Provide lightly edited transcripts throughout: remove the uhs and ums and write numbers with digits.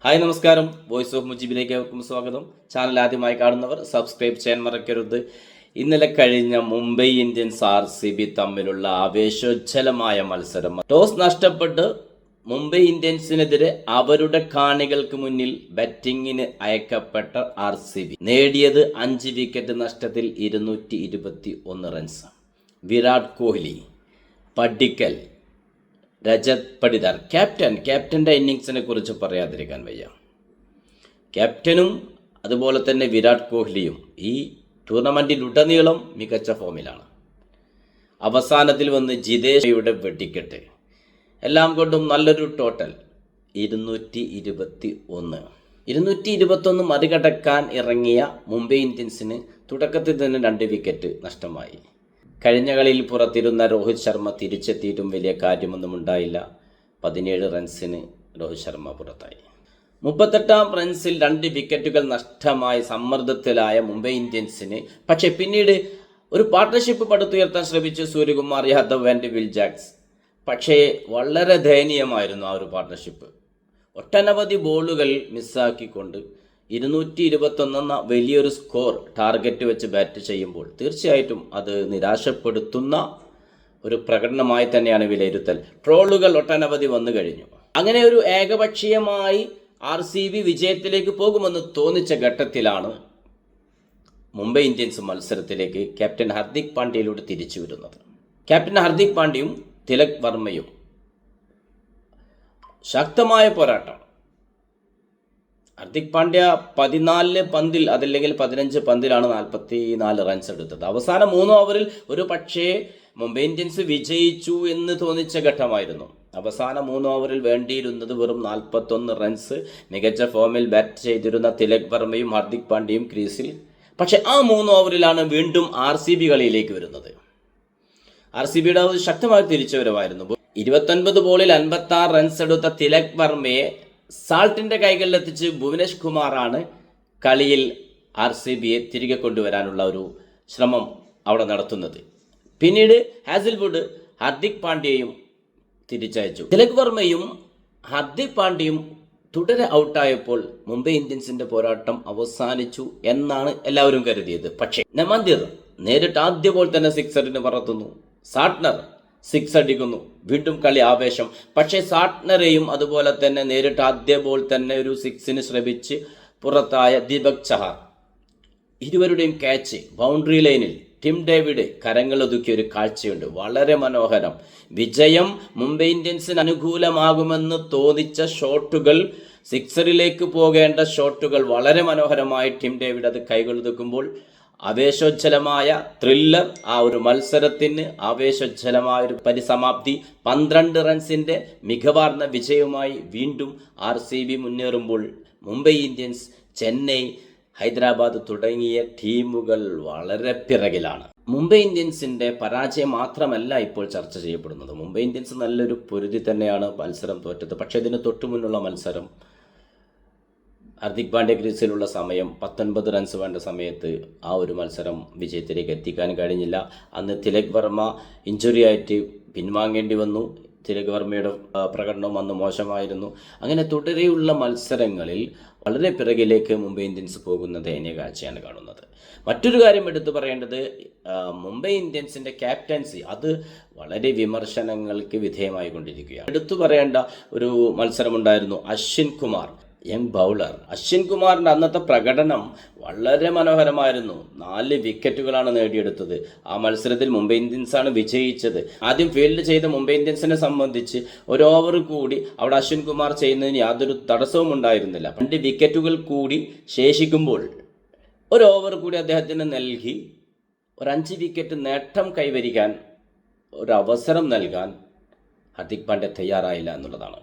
Hi നമസ്കാരം. Voice of മുജീബിലേക്ക് അവർക്കും സ്വാഗതം. ചാനൽ ആദ്യമായി കാണുന്നവർ സബ്സ്ക്രൈബ് ചെയ്യാൻ മറക്കരുത്. ഇന്നലെ കഴിഞ്ഞ മുംബൈ ഇന്ത്യൻസ് RCB തമ്മിലുള്ള ആവേശോജ്ജലമായ മത്സരം. ടോസ് നഷ്ടപ്പെട്ട് മുംബൈ ഇന്ത്യൻസിനെതിരെ അവരുടെ കാണികൾക്ക് മുന്നിൽ ബാറ്റിങ്ങിന് അയക്കപ്പെട്ട RCB നേടിയത് 5 വിക്കറ്റ് നഷ്ടത്തിൽ 221 റൺസ്. വിരാട് കോഹ്ലി, പഡിക്കൽ, രജത് പടിദാർ, ക്യാപ്റ്റൻ്റെ ഇന്നിങ്സിനെ കുറിച്ച് പറയാതിരിക്കാൻ വയ്യ. ക്യാപ്റ്റനും അതുപോലെ തന്നെ വിരാട് കോഹ്ലിയും ഈ ടൂർണമെൻറ്റിലുടനീളം മികച്ച ഫോമിലാണ്. അവസാനത്തിൽ വന്ന് ജിതേഷയുടെ വെടിക്കെട്ട്, എല്ലാം കൊണ്ടും നല്ലൊരു ടോട്ടൽ 221 മറികടക്കാൻ ഇറങ്ങിയ മുംബൈ ഇന്ത്യൻസിന് തുടക്കത്തിൽ തന്നെ 2 വിക്കറ്റ് നഷ്ടമായി. കഴിഞ്ഞ കളിയിൽ പുറത്തിരുന്ന രോഹിത് ശർമ്മ തിരിച്ചെത്തിയിട്ടും വലിയ കാര്യമൊന്നും ഉണ്ടായില്ല. 17 റൺസിന് രോഹിത് ശർമ്മ പുറത്തായി. 38 റൺസിൽ 2 വിക്കറ്റുകൾ നഷ്ടമായി സമ്മർദ്ദത്തിലായ മുംബൈ ഇന്ത്യൻസിന് പക്ഷേ പിന്നീട് ഒരു പാർട്ട്ണർഷിപ്പ് പടുത്തുയർത്താൻ ശ്രമിച്ചു Suryakumar Yadav and Will Jacks. പക്ഷേ വളരെ ദയനീയമായിരുന്നു ആ ഒരു പാർട്ട്ണർഷിപ്പ്. ഒട്ടനവധി ബോളുകൾ മിസ്സാക്കിക്കൊണ്ട് 221 വലിയൊരു സ്കോർ ടാർഗറ്റ് വെച്ച് ബാറ്റ് ചെയ്യുമ്പോൾ തീർച്ചയായിട്ടും അത് നിരാശപ്പെടുത്തുന്ന ഒരു പ്രകടനമായി തന്നെയാണ് വിലയിരുത്തൽ. ട്രോളുകൾ ഒട്ടനവധി വന്നു കഴിഞ്ഞു. അങ്ങനെ ഒരു ഏകപക്ഷീയമായി RCB വിജയത്തിലേക്ക് പോകുമെന്ന് തോന്നിച്ച ഘട്ടത്തിലാണ് മുംബൈ ഇന്ത്യൻസ് മത്സരത്തിലേക്ക് ക്യാപ്റ്റൻ ഹർദിക് പാണ്ഡ്യയിലൂടെ തിരിച്ചു വരുന്നത്. ക്യാപ്റ്റൻ ഹർദിക് പാണ്ഡ്യയും തിലക് വർമ്മയും ശക്തമായ പോരാട്ടം. ഹർദിക് പാണ്ഡ്യ 14 പന്തിൽ അതല്ലെങ്കിൽ 15 പന്തിലാണ് 44 റൺസ് എടുത്തത്. അവസാന 3 ഓവറിൽ ഒരു പക്ഷേ മുംബൈ ഇന്ത്യൻസ് വിജയിച്ചു എന്ന് തോന്നിച്ച ഘട്ടമായിരുന്നു. അവസാന 3 ഓവറിൽ വേണ്ടിയിരുന്നത് വെറും 41 റൺസ്. മികച്ച ഫോമിൽ ബാറ്റ് ചെയ്തിരുന്ന തിലക് വർമ്മയും ഹർദിക് പാണ്ഡ്യയും ക്രീസിൽ. പക്ഷേ ആ 3 ഓവറിലാണ് വീണ്ടും RCB കളിയിലേക്ക് വരുന്നത്. RCBയുടെ ശക്തമായ തിരിച്ചുവരവായിരുന്നു. 29 ബോളിൽ 56 റൺസ് എടുത്ത തിലക് വർമ്മയെ സാൾട്ടിൻ്റെ കൈകളിലെത്തിച്ച് ഭുവനേഷ് കുമാറാണ് കളിയിൽ RCBയെ തിരികെ കൊണ്ടുവരാനുള്ള ഒരു ശ്രമം അവിടെ നടത്തുന്നത്. പിന്നീട് ഹാസിൽവുഡ് ഹർദിക് പാണ്ഡ്യയും തിരിച്ചയച്ചു. തിലക് വർമ്മയും ഹർദിക് പാണ്ഡ്യയും തുടരെ ഔട്ടായപ്പോൾ മുംബൈ ഇന്ത്യൻസിൻ്റെ പോരാട്ടം അവസാനിച്ചു എന്നാണ് എല്ലാവരും കരുതിയത്. പക്ഷേ നമന്ദിർ നേരിട്ട് ആദ്യ ബോൾ തന്നെ സിക്സറിന് പറത്തുന്നു. സാട്ട്നർ 6 അടിക്കുന്നു. വീണ്ടും കളി ആവേശം. പക്ഷേ സാട്ട്നറെയും അതുപോലെ തന്നെ നേരിട്ട് ആദ്യ ബോൾ തന്നെ ഒരു 6ന് ശ്രമിച്ച് പുറത്തായ ദീപക് ചഹാർ. ഇരുവരുടെയും ക്യാച്ച് ബൗണ്ടറി ലൈനിൽ ടിം ഡേവിഡ് കരങ്ങളൊതുക്കിയ ഒരു കാഴ്ചയുണ്ട്. വളരെ മനോഹരം. വിജയം മുംബൈ ഇന്ത്യൻസിന് അനുകൂലമാകുമെന്ന് തോന്നിച്ച ഷോട്ടുകൾ, സിക്സറിലേക്ക് പോകേണ്ട ഷോട്ടുകൾ വളരെ മനോഹരമായി ടിം ഡേവിഡ് അത് കൈകൊള്ളുമ്പോൾ ആവേശോജ്ജലമായ ത്രില്ലർ, ആ ഒരു മത്സരത്തിന് ആവേശോജ്ജലമായ ഒരു പരിസമാപ്തി. 12 റൺസിൻ്റെ മികവാർന്ന വിജയവുമായി വീണ്ടും RCB മുന്നേറുമ്പോൾ മുംബൈ ഇന്ത്യൻസ്, ചെന്നൈ, ഹൈദരാബാദ് തുടങ്ങിയ ടീമുകൾ വളരെ പിറകിലാണ്. മുംബൈ ഇന്ത്യൻസിൻ്റെ പരാജയം മാത്രമല്ല ഇപ്പോൾ ചർച്ച ചെയ്യപ്പെടുന്നത്. മുംബൈ ഇന്ത്യൻസ് നല്ലൊരു പൊരുതി തന്നെയാണ് മത്സരം തോറ്റത്. പക്ഷേ ഇതിന് തൊട്ടു മുന്നുള്ള മത്സരം ഹർദിക് പാണ്ഡ്യ ക്രീസിലുള്ള സമയം 19 റൺസ് വേണ്ട സമയത്ത് ആ ഒരു മത്സരം വിജയത്തിലേക്ക് എത്തിക്കാൻ കഴിഞ്ഞില്ല. അന്ന് തിലക് വർമ്മ ഇഞ്ചുറി ആയിട്ട് പിൻവാങ്ങേണ്ടി വന്നു. തിലക് വർമ്മയുടെ പ്രകടനം അന്ന് മോശമായിരുന്നു. അങ്ങനെ തുടരെയുള്ള മത്സരങ്ങളിൽ വളരെ പിറകിലേക്ക് മുംബൈ ഇന്ത്യൻസ് പോകുന്ന ദയനീയ കാഴ്ചയാണ് കാണുന്നത്. മറ്റൊരു കാര്യം എടുത്തു പറയേണ്ടത് മുംബൈ ഇന്ത്യൻസിൻ്റെ ക്യാപ്റ്റൻസി, അത് വളരെ വിമർശനങ്ങൾക്ക് വിധേയമായി കൊണ്ടിരിക്കുകയാണ്. എടുത്തു പറയേണ്ട ഒരു മത്സരമുണ്ടായിരുന്നു. Ashwin Kumar, young bowler. അശ്വിൻ കുമാറിൻ്റെ അന്നത്തെ പ്രകടനം വളരെ മനോഹരമായിരുന്നു. 4 വിക്കറ്റുകളാണ് നേടിയെടുത്തത്. ആ മത്സരത്തിൽ മുംബൈ ഇന്ത്യൻസാണ് വിജയിച്ചത്. ആദ്യം ഫീൽഡ് ചെയ്ത മുംബൈ ഇന്ത്യൻസിനെ സംബന്ധിച്ച് ഒരു ഓവർ കൂടി അവിടെ അശ്വിൻ കുമാർ ചെയ്യുന്നതിന് യാതൊരു തടസ്സവും ഉണ്ടായിരുന്നില്ല. 2 വിക്കറ്റുകൾ കൂടി ശേഷിക്കുമ്പോൾ ഒരു ഓവർ കൂടി അദ്ദേഹത്തിന് നൽകി ഒരു 5 വിക്കറ്റ് നേട്ടം കൈവരിക്കാൻ ഒരു അവസരം നൽകാൻ ഹർദിക് പാണ്ഡ്യ തയ്യാറായില്ല എന്നുള്ളതാണ്.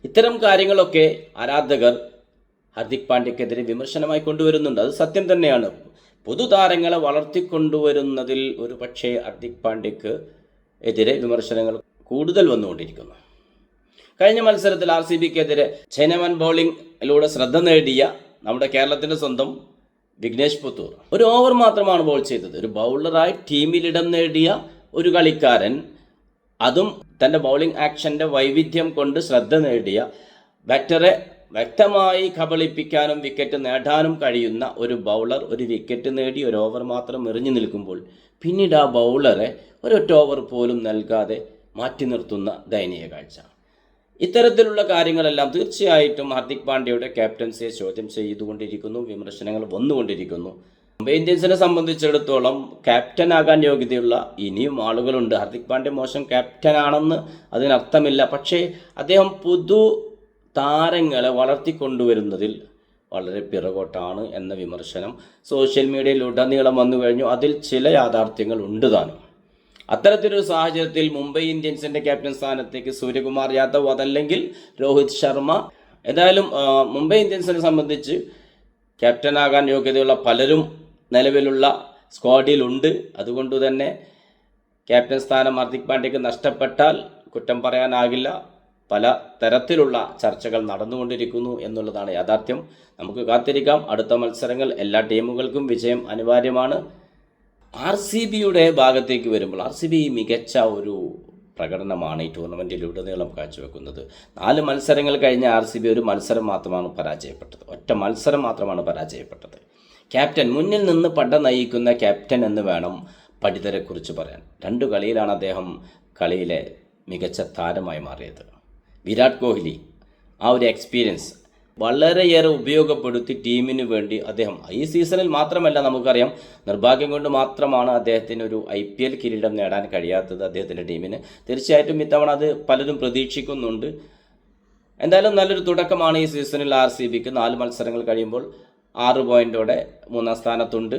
ഇത്തരം കാര്യങ്ങളൊക്കെ ആരാധകർ ഹർദിക് പാണ്ഡ്യക്കെതിരെ വിമർശനമായി കൊണ്ടുവരുന്നുണ്ട്. അത് സത്യം തന്നെയാണ്. പുതുതാരങ്ങളെ വളർത്തിക്കൊണ്ടുവരുന്നതിൽ ഒരു പക്ഷേ ഹർദിക് പാണ്ഡ്യക്ക് എതിരെ വിമർശനങ്ങൾ കൂടുതൽ വന്നുകൊണ്ടിരിക്കുന്നു. കഴിഞ്ഞ മത്സരത്തിൽ RCBക്കെതിരെ ജനവൻ ബൗളിങ്ങിലൂടെ ശ്രദ്ധ നേടിയ നമ്മുടെ കേരളത്തിൻ്റെ സ്വന്തം വിഘ്നേഷ് പുത്തൂർ ഒരു ഓവർ മാത്രമാണ് ബോൾ ചെയ്തത്. ഒരു ബൗളറായി ടീമിലിടം നേടിയ ഒരു കളിക്കാരൻ, അതും തൻ്റെ ബൗളിംഗ് ആക്ഷൻ്റെ വൈവിധ്യം കൊണ്ട് ശ്രദ്ധ നേടിയ ബാറ്ററെ വ്യക്തമായി കബളിപ്പിക്കാനും വിക്കറ്റ് നേടാനും കഴിയുന്ന ഒരു ബൗളർ ഒരു വിക്കറ്റ് നേടി ഒരു ഓവർ മാത്രം എറിഞ്ഞു നിൽക്കുമ്പോൾ പിന്നീട് ആ ബൗളറെ ഒരൊറ്റ ഓവർ പോലും നൽകാതെ മാറ്റി നിർത്തുന്ന ദയനീയ കാഴ്ച. ഇത്തരത്തിലുള്ള കാര്യങ്ങളെല്ലാം തീർച്ചയായിട്ടും ഹാർദിക് പാണ്ഡ്യയുടെ ക്യാപ്റ്റൻസിയെ ചോദ്യം ചെയ്തുകൊണ്ടിരിക്കുന്നു. വിമർശനങ്ങൾ വന്നുകൊണ്ടിരിക്കുന്നു. മുംബൈ ഇന്ത്യൻസിനെ സംബന്ധിച്ചിടത്തോളം ക്യാപ്റ്റനാകാൻ യോഗ്യതയുള്ള ഇനിയും ആളുകളുണ്ട്. ഹാർദിക് പാണ്ഡ്യ മോശം ക്യാപ്റ്റനാണെന്ന് അതിനർത്ഥമില്ല. പക്ഷേ അദ്ദേഹം താരങ്ങളെ വളർത്തിക്കൊണ്ടുവരുന്നതിൽ വളരെ പിറകോട്ടാണ് എന്ന വിമർശനം സോഷ്യൽ മീഡിയയിൽ ഉടനീളം വന്നു കഴിഞ്ഞു. അതിൽ ചില യാഥാർത്ഥ്യങ്ങൾ ഉണ്ട് താനും. അത്തരത്തിലൊരു സാഹചര്യത്തിൽ മുംബൈ ഇന്ത്യൻസിൻ്റെ ക്യാപ്റ്റൻ സ്ഥാനത്തേക്ക് സൂര്യകുമാർ യാദവ് അതല്ലെങ്കിൽ രോഹിത് ശർമ്മ, ഏതായാലും മുംബൈ ഇന്ത്യൻസിനെ സംബന്ധിച്ച് ക്യാപ്റ്റനാകാൻ യോഗ്യതയുള്ള പലരും നിലവിലുള്ള സ്ക്വാഡിലുണ്ട്. അതുകൊണ്ട് തന്നെ ക്യാപ്റ്റൻ സ്ഥാനം ഹാർദിക് പാണ്ഡ്യയ്ക്ക് നഷ്ടപ്പെട്ടാൽ കുറ്റം പറയാനാകില്ല. പല തരത്തിലുള്ള ചർച്ചകൾ നടന്നുകൊണ്ടിരിക്കുന്നു എന്നുള്ളതാണ് യാഥാർത്ഥ്യം. നമുക്ക് കാത്തിരിക്കാം. അടുത്ത മത്സരങ്ങൾ എല്ലാ ടീമുകൾക്കും വിജയം അനിവാര്യമാണ്. RCBയുടെ ഭാഗത്തേക്ക് വരുമ്പോൾ RCB മികച്ച ഒരു പ്രകടനമാണ് ഈ ടൂർണമെൻറ്റിലുടനീളം കാഴ്ചവെക്കുന്നത്. 4 മത്സരങ്ങൾ കഴിഞ്ഞ RCB ഒരു മത്സരം മാത്രമാണ് പരാജയപ്പെട്ടത്. ഒറ്റ മത്സരം മാത്രമാണ് പരാജയപ്പെട്ടത്. ക്യാപ്റ്റൻ, മുന്നിൽ നിന്ന് പട നയിക്കുന്ന ക്യാപ്റ്റൻ എന്ന് വേണം പടിതരെക്കുറിച്ച് പറയാൻ. 2 കളിയിലാണ് അദ്ദേഹം കളിയിലെ മികച്ച താരമായി മാറിയത്. വിരാട് കോഹ്ലി ആ ഒരു എക്സ്പീരിയൻസ് വളരെയേറെ ഉപയോഗപ്പെടുത്തി ടീമിന് വേണ്ടി അദ്ദേഹം ഈ സീസണിൽ മാത്രമല്ല, നമുക്കറിയാം നിർഭാഗ്യം കൊണ്ട് മാത്രമാണ് അദ്ദേഹത്തിന് ഒരു IPL കിരീടം നേടാൻ കഴിയാത്തത് അദ്ദേഹത്തിൻ്റെ ടീമിന്. തീർച്ചയായിട്ടും ഇത്തവണ അത് പലരും പ്രതീക്ഷിക്കുന്നുണ്ട്. എന്തായാലും നല്ലൊരു തുടക്കമാണ് ഈ സീസണിൽ RCBക്ക്. 4 മത്സരങ്ങൾ കഴിയുമ്പോൾ 6 പോയിൻറ്റോടെ 3-ാം സ്ഥാനത്തുണ്ട്.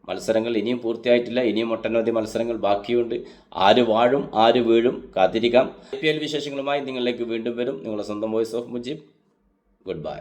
മത്സരങ്ങൾ ഇനിയും പൂർത്തിയായിട്ടില്ല. ഇനിയും ഒട്ടനവധി മത്സരങ്ങൾ ബാക്കിയുണ്ട്. ആര് വാഴും ആര് വീഴും കാത്തിരിക്കാം. IPL വിശേഷങ്ങളുമായി നിങ്ങളിലേക്ക് വീണ്ടും വരും. നിങ്ങളുടെ സ്വന്തം voice of Mujeeb. Good bye.